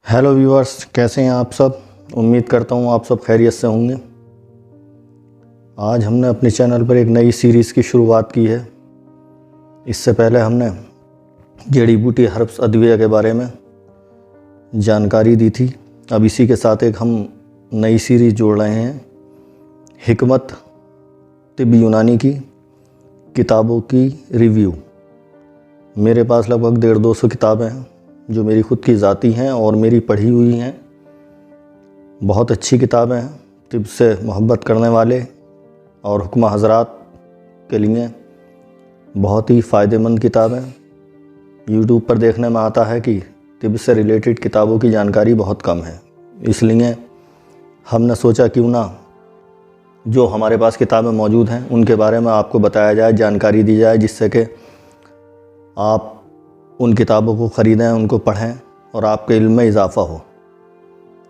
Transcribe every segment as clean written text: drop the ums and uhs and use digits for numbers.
Hello viewers, कैसे हैं आप सब। उम्मीद करता हूँ आप सब खैरियत से होंगे। आज हमने अपने चैनल पर एक नई सीरीज़ की शुरुआत की है। इससे पहले हमने जड़ी बूटी हर्ब्स अद्विया के बारे में जानकारी दी थी। अब इसी के साथ एक हम नई सीरीज़ जोड़ रहे हैं, हिकमत तिब यूनानी की किताबों की रिव्यू। मेरे पास लगभग 150-200 किताबें हैं जो मेरी ख़ुद की ज़ाती हैं और मेरी पढ़ी हुई हैं। बहुत अच्छी किताबें हैं, तिब से मोहब्बत करने वाले और हुक्मा हज़रात के लिए बहुत ही फ़ायदेमंद किताबें। यूट्यूब पर देखने में आता है कि तिब से रिलेटेड किताबों की जानकारी बहुत कम है, इसलिए हमने सोचा क्यों ना जो हमारे पास किताबें मौजूद हैं उनके बारे में आपको बताया जाए, जानकारी दी जाए, जिससे कि आप उन किताबों को ख़रीदें, उनको पढ़ें और आपके इल्म में इजाफ़ा हो।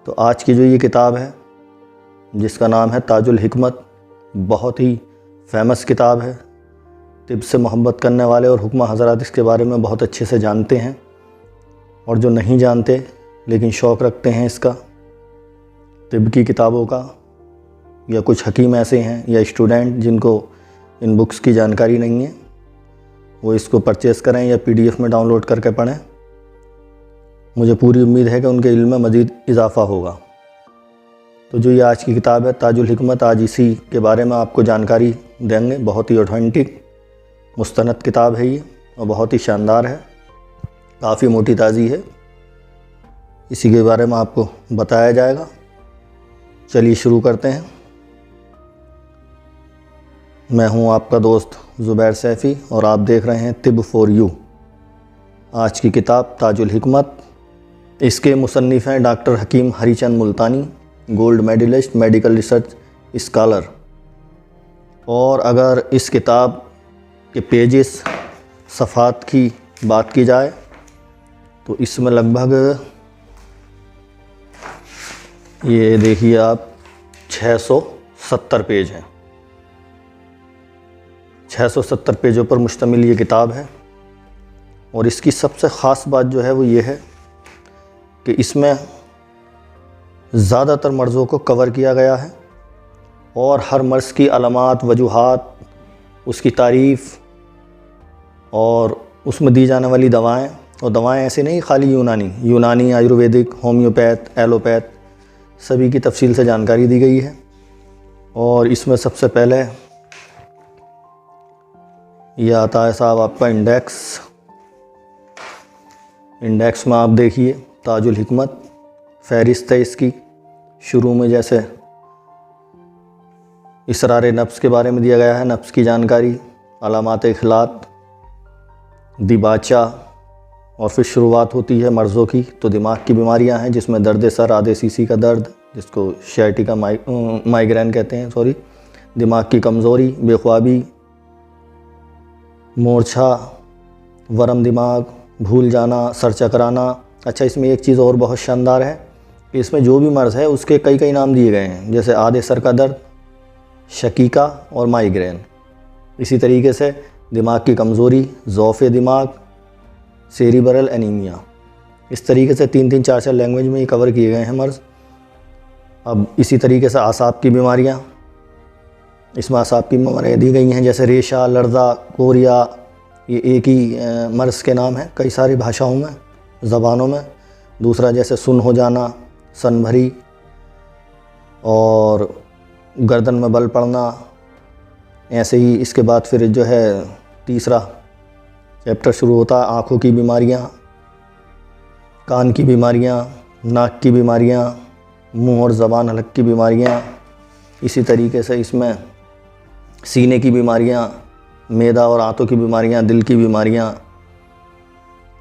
तो आज की जो ये किताब है जिसका नाम है ताजुल हिकमत, बहुत ही फेमस किताब है। तिब से मोहब्बत करने वाले और हुक्मा हज़रात इसके बारे में बहुत अच्छे से जानते हैं, और जो नहीं जानते लेकिन शौक़ रखते हैं इसका, तिब की किताबों का, या कुछ हकीम ऐसे हैं या स्टूडेंट जिनको इन बुक्स की जानकारी नहीं है, वो इसको परचेज़ करें या PDF में डाउनलोड करके पढ़ें। मुझे पूरी उम्मीद है कि उनके इल्म में मज़ीद इजाफ़ा होगा। तो जो ये आज की किताब है ताजुल हिकमत, आज इसी के बारे में आपको जानकारी देंगे। बहुत ही ऑथेंटिक मुस्तनद किताब है ये और बहुत ही शानदार है, काफ़ी मोटी ताज़ी है। इसी के बारे में आपको बताया जाएगा। चलिए शुरू करते हैं। मैं हूं आपका दोस्त ज़ुबैर सैफ़ी और आप देख रहे हैं तिब फॉर यू। आज की किताब ताजुल हिकमत, इसके मुसन्निफ़ हैं डॉक्टर हकीम Harichand Multani, gold medalist, medical research scholar. और अगर इस किताब के पेजेस, सफ़ात की बात की जाए तो इसमें लगभग, ये देखिए आप, 670 पेज हैं। 670 पेजों पर मुश्तमिल ये किताब है। और इसकी सबसे ख़ास बात जो है वो ये है कि इसमें ज़्यादातर मर्ज़ों को कवर किया गया है और हर मर्ज़ की अलामात, वजूहात, उसकी तारीफ़ और उसमें दी जाने वाली दवाएं, और दवाएं ऐसे नहीं खाली यूनानी, आयुर्वेदिक, होम्योपैथ, एलोपैथ, सभी की तफसील से जानकारी दी गई है। और इसमें सबसे पहले ये आता है साहब आपका इंडेक्स में आप देखिए ताजुल हिकमत, फ़हरिस्त है इसकी। शुरू में जैसे इसरार नफ्स के बारे में दिया गया है, नफ्स की जानकारी, अलामात इखलात, दिबाचा, और फिर शुरुआत होती है मर्ज़ों की। तो दिमाग की बीमारियां हैं जिसमें दर्द सर, आधे सीसी का दर्द, जिसको शायटिका माइग्रेन कहते हैं, दिमाग की कमज़ोरी, बेख्वाबी, मूर्छा, वरम दिमाग, भूल जाना, सर चकराना। अच्छा, इसमें एक चीज़ और बहुत शानदार है कि इसमें जो भी मर्ज़ है उसके कई कई नाम दिए गए हैं, जैसे आधे सर का दर्द, शकीका और माइग्रेन। इसी तरीके से दिमाग की कमज़ोरी, ज़ौफ़े दिमाग, सेरिब्रल एनीमिया। इस तरीके से 3-3, 4-4 लैंग्वेज में ये कवर किए गए हैं मर्ज़। अब इसी तरीके से आसाब की बीमारियाँ, इसमें आसाब की बीमारियाँ दी गई हैं, जैसे रेशा, लर्ज़ा, कोरिया। ये एक ही मर्ज़ के नाम हैं कई सारी भाषाओं में, ज़बानों में। दूसरा जैसे सुन हो जाना, सन भरी, और गर्दन में बल पड़ना। ऐसे ही इसके बाद फिर जो है तीसरा चैप्टर शुरू होता है, आँखों की बीमारियाँ, कान की बीमारियाँ, नाक की बीमारियाँ, मुंह और ज़बान हलक की बीमारियाँ। इसी तरीके से इसमें सीने की बीमारियाँ, मैदा और आंतों की बीमारियाँ, दिल की बीमारियाँ,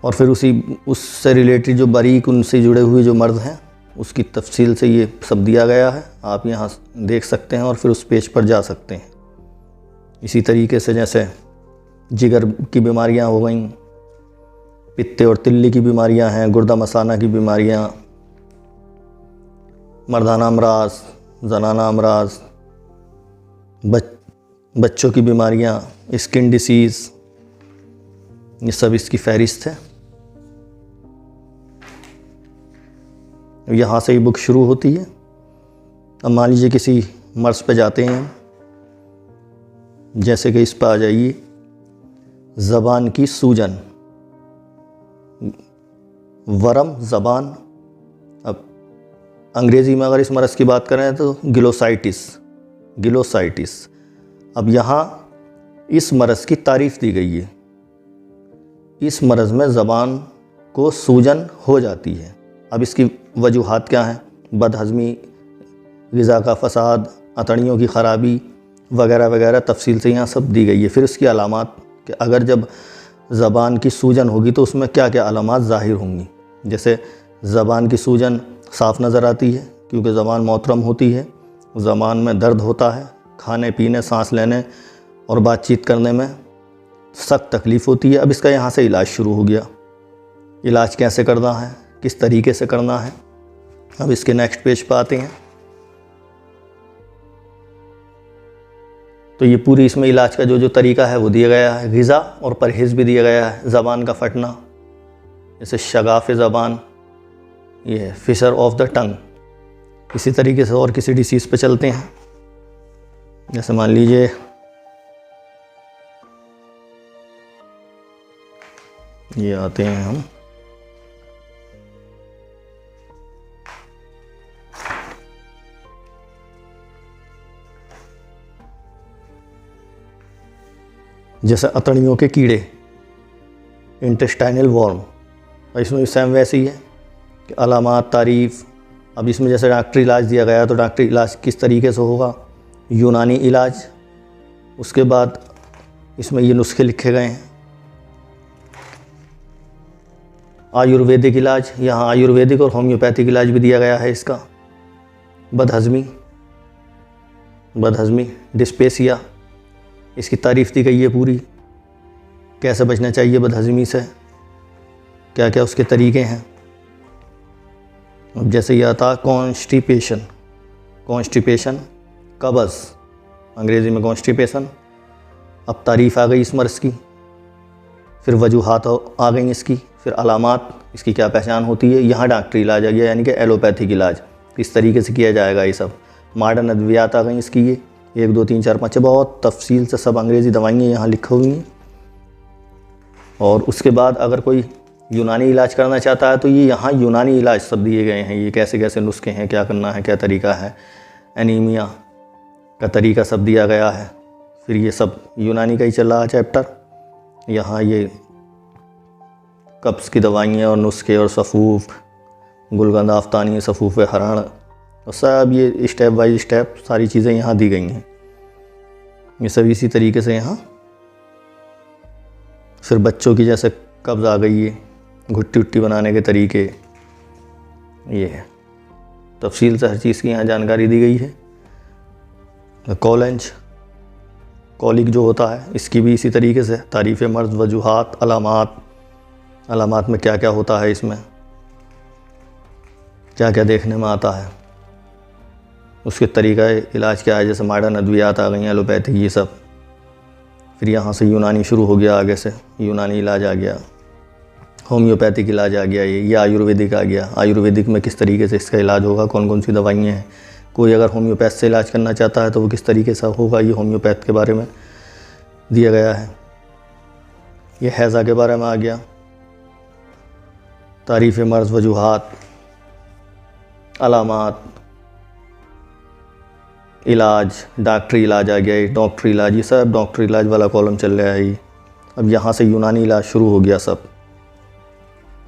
और फिर उससे रिलेटेड जो बारीक, उनसे जुड़े हुए जो मर्ज़ हैं उसकी तफसील से ये सब दिया गया है। आप यहाँ देख सकते हैं और फिर उस पेज पर जा सकते हैं। इसी तरीके से जैसे जिगर की बीमारियाँ हो गई, पित्ते और तिल्ली की बीमारियाँ हैं, गुर्दा मसाना की बीमारियाँ, मर्दाना अमराज, जनाना अमराज, बच्चों की बीमारियाँ, स्किन डिसीज़, ये सब इसकी फ़हरिस्त है। यहाँ से ही बुक शुरू होती है। अब मान लीजिए किसी मर्ज़ पे जाते हैं, जैसे कि इस पर आ जाइए, ज़बान की सूजन, वरम ज़बान। अब अंग्रेज़ी में अगर इस मर्ज़ की बात करें तो गिलोसाइटिस। अब यहाँ इस मर्ज़ की तारीफ़ दी गई है। इस मर्ज़ में ज़बान को सूजन हो जाती है। अब इसकी वजूहात क्या हैं? बदहज़मी, ग़िज़ा का फ़साद, अतड़ियों की ख़राबी वगैरह वगैरह तफसील से यहाँ सब दी गई है। फिर इसकी अलामात कि अगर जब ज़बान की सूजन होगी तो उसमें क्या क्या अलामात ज़ाहिर होंगी। जैसे ज़बान की सूजन साफ़ नज़र आती है क्योंकि ज़बान मोहतरम होती है। ज़बान में दर्द होता है, खाने पीने, सांस लेने और बातचीत करने में सख्त तकलीफ़ होती है। अब इसका यहाँ से इलाज शुरू हो गया। इलाज कैसे करना है, किस तरीके से करना है, अब इसके नेक्स्ट पेज पर आते हैं। तो ये पूरी इसमें इलाज का जो तरीका है वो दिया गया है। ग़िज़ा और परहेज़ भी दिया गया है। ज़बान का फटना, जैसे शगाफ़ ज़बान, ये है फिशर ऑफ द टंग। इसी तरीके से और किसी डिसीज़ पे चलते हैं। जैसे मान लीजिए ये आते हैं हम, जैसे अतड़ियों के कीड़े, इंटेस्टाइनल वॉर्म। इसमें भी सेम वैसे ही है कि अलामात, तारीफ़। अब इसमें जैसे डॉक्टरी इलाज दिया गया है तो डॉक्टरी इलाज किस तरीके से होगा, यूनानी इलाज। उसके बाद इसमें ये नुस्खे लिखे गए हैं। आयुर्वेदिक इलाज, यहाँ आयुर्वेदिक और होम्योपैथिक इलाज भी दिया गया है इसका। बदहज़मी, डिस्पेसिया, इसकी तारीफ़ दी गई है पूरी। कैसे बचना चाहिए बदहज़मी से, क्या क्या उसके तरीके हैं। अब जैसे ये आता कॉन्स्टिपेशन, कब्ज़, अंग्रेज़ी में कॉन्स्टिपेशन। अब तारीफ़ आ गई इस मर्ज़ की, फिर वजूहात आ गई इसकी, फिर अलामात, इसकी क्या पहचान होती है। यहाँ डॉक्टरी इलाज आ गया, यानी कि एलोपैथिक इलाज किस तरीके से किया जाएगा। ये सब मॉडर्न अद्वियात आ गई इसकी, ये 1 2 3 4 5 बहुत तफसील से सब अंग्रेज़ी दवाइयाँ यहाँ लिखी हुई हैं। और उसके बाद अगर कोई यूनानी इलाज करना चाहता है तो ये यहाँ यूनानी इलाज सब दिए गए हैं। ये कैसे कैसे नुस्खे हैं, क्या करना है, क्या तरीका है, एनीमिया का तरीका सब दिया गया है। फिर ये सब यूनानी का ही चल रहा है चैप्टर। यहाँ ये कब्ज़ की दवाइयाँ और नुस्खे और सफ़ूफ़, गुलगंद आफ्तानी, सफ़ूफ़ हरण, और सब ये स्टेप बाय स्टेप सारी चीज़ें यहाँ दी गई हैं। ये सब इसी तरीके से यहाँ। फिर बच्चों की जैसे कब्ज़ आ गई है, घुट्टी उट्टी बनाने के तरीके, ये है तफसील से हर चीज़ की यहाँ जानकारी दी गई है। कॉलिक जो होता है इसकी भी इसी तरीके से तारीफ़ मर्ज़, वजूहात, अलामात में क्या क्या होता है, इसमें क्या क्या देखने में आता है, उसके तरीका इलाज क्या है। जैसे मॉडर्न अद्वियात आ गई हैं, एलोपैथिक, ये सब। फिर यहाँ से यूनानी शुरू हो गया, आगे से यूनानी इलाज आ गया, होम्योपैथिक इलाज आ गया, ये आयुर्वेदिक आ गया। आयुर्वेदिक में किस तरीके से इसका इलाज होगा, कौन कौन सी दवाइयाँ हैं। कोई अगर होम्योपैथ से इलाज करना चाहता है तो वो किस तरीके से होगा, ये होम्योपैथ के बारे में दिया गया है। ये हैज़ा के बारे में आ गया, तारीफ़ मर्ज़, वजूहात, अलामात, इलाज, डॉक्टरी इलाज आ गया, ये डॉक्टरी इलाज, ये सब डॉक्टरी इलाज वाला कॉलम चल रहा है ये। अब यहाँ से यूनानी इलाज शुरू हो गया सब,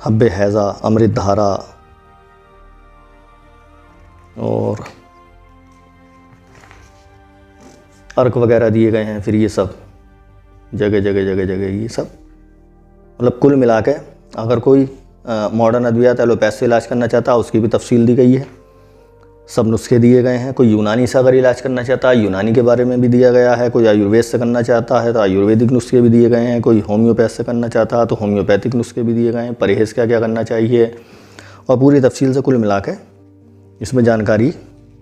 हब्बे हैज़ा, अमृत धारा और अर्क वगैरह दिए गए हैं। फिर ये सब जगह जगह ये सब, मतलब कुल मिला के अगर कोई मॉडर्न अद्वियात एलोपैथ से इलाज करना चाहता है उसकी भी तफसील दी गई है, सब नुस्खे दिए गए हैं। कोई यूनानी से अगर इलाज करना चाहता है यूनानी के बारे में भी दिया गया है, कोई आयुर्वेद से करना चाहता है तो आयुर्वेदिक नुस्खे भी दिए गए हैं, कोई होम्योपैथ से करना चाहता है तो होम्योपैथिक नुस्खे भी दिए गए हैं, परहेज़ क्या क्या करना चाहिए, और पूरी तफसील से कुल मिला के इसमें जानकारी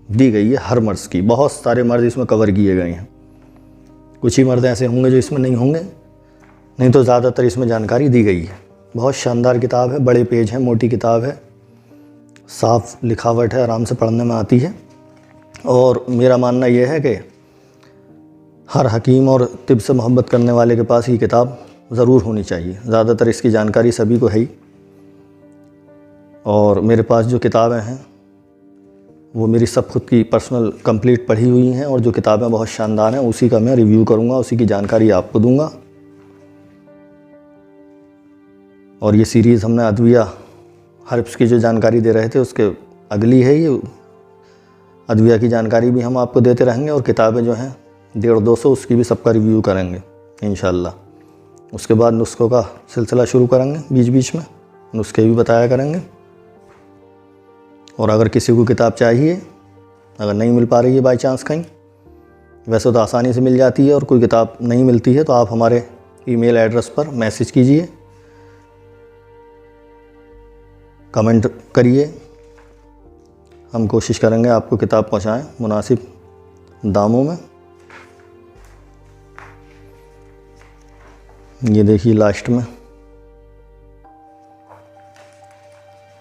दी गई है हर मर्ज़ की। बहुत सारे मर्ज़ इसमें कवर किए गए हैं, कुछ ही मर्ज़ ऐसे होंगे जो इसमें नहीं होंगे, नहीं तो ज़्यादातर इसमें जानकारी दी गई है। बहुत शानदार किताब है, बड़े पेज हैं, मोटी किताब है, साफ लिखावट है, आराम से पढ़ने में आती है। और मेरा मानना यह है कि हर हकीम और तिब से मोहब्बत करने वाले के पास ये किताब ज़रूर होनी चाहिए। ज़्यादातर इसकी जानकारी सभी को है ही, और मेरे पास जो किताबें हैं वो मेरी सब खुद की पर्सनल कंप्लीट पढ़ी हुई हैं, और जो किताबें बहुत शानदार हैं उसी का मैं रिव्यू करूँगा, उसी की जानकारी आपको दूंगा। और ये सीरीज़ हमने अद्विया हर्ब्स की जो जानकारी दे रहे थे उसके अगली है। ये अद्विया की जानकारी भी हम आपको देते रहेंगे, और किताबें जो हैं 150-200 उसकी भी सबका रिव्यू करेंगे इंशाल्लाह। उसके बाद नुस्खों का सिलसिला शुरू करेंगे, बीच बीच में नुस्खे भी बताया करेंगे। और अगर किसी को किताब चाहिए, अगर नहीं मिल पा रही है बाई चांस कहीं, वैसे तो आसानी से मिल जाती है, और कोई किताब नहीं मिलती है तो आप हमारे ईमेल एड्रेस पर मैसेज कीजिए, कमेंट करिए। हम कोशिश करेंगे आपको किताब पहुंचाएं मुनासिब दामों में। ये देखिए लास्ट में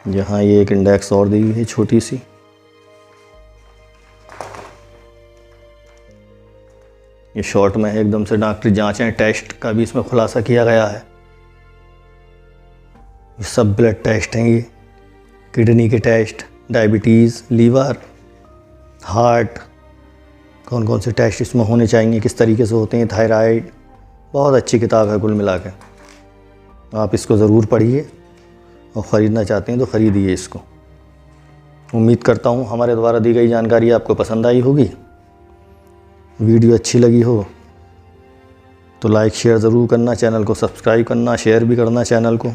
यहाँ ये एक इंडेक्स और दी हुई है छोटी सी। ये शॉर्ट में है एकदम से, डॉक्टरी जांचें टेस्ट का भी इसमें खुलासा किया गया है। ये सब ब्लड टेस्ट हैं, ये किडनी के टेस्ट, डायबिटीज़, लीवर, हार्ट, कौन कौन से टेस्ट इसमें होने चाहिए, किस तरीके से होते हैं, थायराइड। बहुत अच्छी किताब है कुल मिला के। आप इसको ज़रूर पढ़िए, और ख़रीदना चाहते हैं तो ख़रीदिए इसको। उम्मीद करता हूँ हमारे द्वारा दी गई जानकारी आपको पसंद आई होगी। वीडियो अच्छी लगी हो तो लाइक शेयर ज़रूर करना, चैनल को सब्सक्राइब करना, शेयर भी करना चैनल को।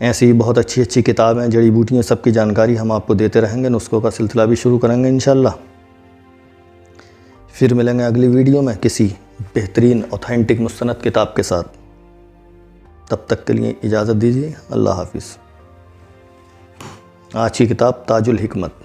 ऐसी ही बहुत अच्छी अच्छी किताबें, जड़ी बूटियाँ, सबकी जानकारी हम आपको देते रहेंगे। नुस्खों का सिलसिला भी शुरू करेंगे इंशाल्लाह। फिर मिलेंगे अगली वीडियो में किसी बेहतरीन ऑथेंटिक मुस्तनद किताब के साथ। तब तक के लिए इजाज़त दीजिए। अल्लाह हाफिज़। आज की किताब ताजुल हिकमत।